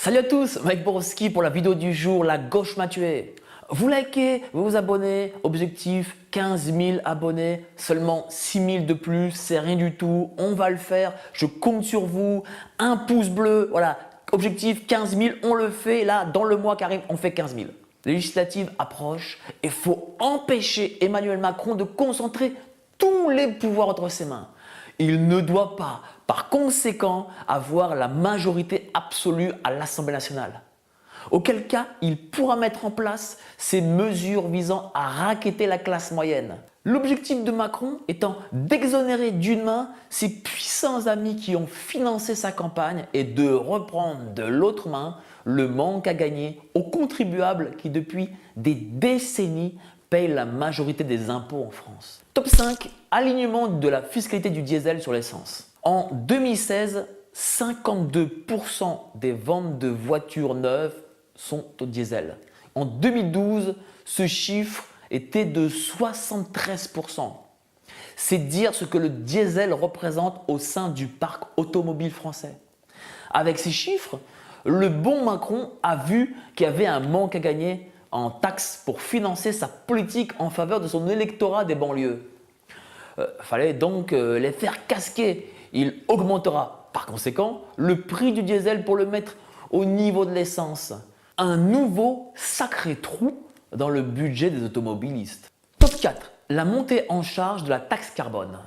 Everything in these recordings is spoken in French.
Salut à tous, Mike Borowski pour la vidéo du jour, la gauche m'a tué. Vous likez, vous vous abonnez, objectif 15 000 abonnés, seulement 6 000 de plus, c'est rien du tout, on va le faire, je compte sur vous, un pouce bleu, voilà, objectif 15 000, on le fait, là dans le mois qui arrive, on fait 15 000. Les législatives approchent et il faut empêcher Emmanuel Macron de concentrer tous les pouvoirs entre ses mains. Il ne doit pas, par conséquent, avoir la majorité absolue à l'Assemblée nationale. Auquel cas, il pourra mettre en place ces mesures visant à racketter la classe moyenne. L'objectif de Macron étant d'exonérer d'une main ses puissants amis qui ont financé sa campagne et de reprendre de l'autre main le manque à gagner aux contribuables qui depuis des décennies payent la majorité des impôts en France. Top 5, alignement de la fiscalité du diesel sur l'essence. En 2016, 52% des ventes de voitures neuves sont au diesel. En 2012, ce chiffre était de 73%. C'est dire ce que le diesel représente au sein du parc automobile français. Avec ces chiffres, le bon Macron a vu qu'il y avait un manque à gagner en taxes pour financer sa politique en faveur de son électorat des banlieues. Fallait donc les faire casquer. Il augmentera par conséquent le prix du diesel pour le mettre au niveau de l'essence. Un nouveau sacré trou dans le budget des automobilistes. Top 4. La montée en charge de la taxe carbone.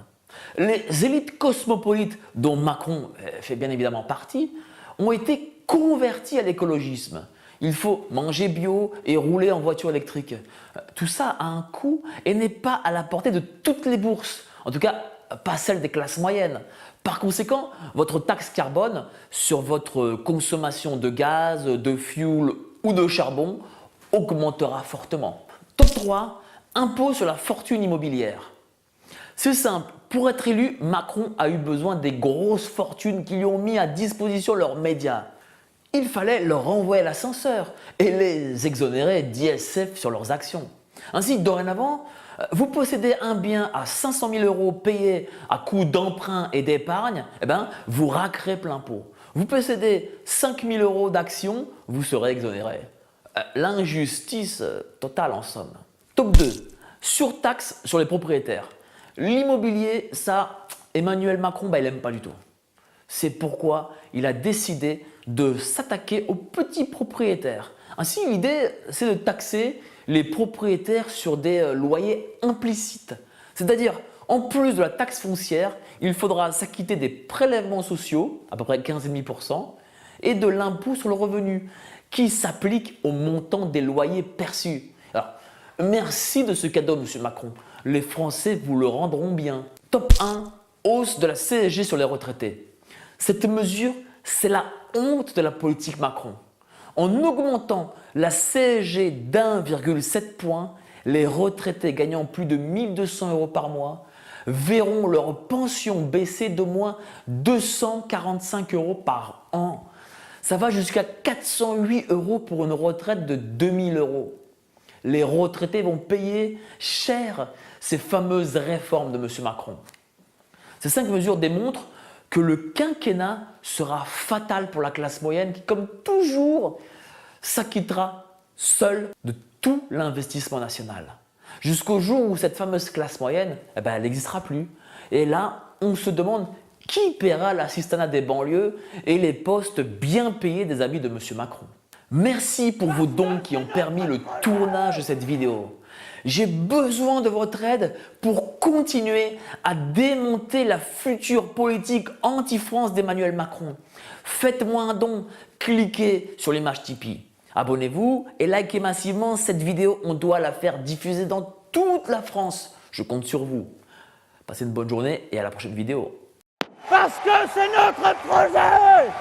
Les élites cosmopolites dont Macron fait bien évidemment partie ont été converties à l'écologisme. Il faut manger bio et rouler en voiture électrique. Tout ça a un coût et n'est pas à la portée de toutes les bourses. En tout cas, pas celle des classes moyennes. Par conséquent, votre taxe carbone sur votre consommation de gaz, de fuel ou de charbon augmentera fortement. Top 3, impôt sur la fortune immobilière. C'est simple, pour être élu, Macron a eu besoin des grosses fortunes qui lui ont mis à disposition leurs médias. Il fallait leur renvoyer l'ascenseur et les exonérer d'ISF sur leurs actions. Ainsi, dorénavant, vous possédez un bien à 500 000 € payé à coût d'emprunt et d'épargne, vous raquerez plein pot. Vous possédez 5 000 € d'actions, vous serez exonéré. L'injustice totale en somme. Top 2. Surtaxe sur les propriétaires. L'immobilier, ça, Emmanuel Macron, il n'aime pas du tout. C'est pourquoi il a décidé de s'attaquer aux petits propriétaires. Ainsi, l'idée, c'est de taxer les propriétaires sur des loyers implicites. C'est-à-dire, en plus de la taxe foncière, il faudra s'acquitter des prélèvements sociaux, à peu près 15,5%, et de l'impôt sur le revenu, qui s'applique au montant des loyers perçus. Alors, merci de ce cadeau, M. Macron. Les Français vous le rendront bien. Top 1, hausse de la CSG sur les retraités. Cette mesure, c'est la honte de la politique Macron. En augmentant la CSG d'1,7 point, les retraités gagnant plus de 1 200 € par mois verront leur pension baisser d'au moins 245 € par an. Ça va jusqu'à 408 € pour une retraite de 2 000 €. Les retraités vont payer cher ces fameuses réformes de M. Macron. Ces 5 mesures démontrent que le quinquennat sera fatal pour la classe moyenne qui, comme toujours, s'acquittera seule de tout l'investissement national. Jusqu'au jour où cette fameuse classe moyenne, elle n'existera plus. Et là, on se demande qui paiera l'assistanat des banlieues et les postes bien payés des amis de M. Macron. Merci pour vos dons qui ont permis le tournage de cette vidéo. J'ai besoin de votre aide pour continuer à démonter la future politique anti-France d'Emmanuel Macron. Faites-moi un don, cliquez sur l'image Tipeee. Abonnez-vous et likez massivement cette vidéo, on doit la faire diffuser dans toute la France. Je compte sur vous. Passez une bonne journée et à la prochaine vidéo. Parce que c'est notre projet!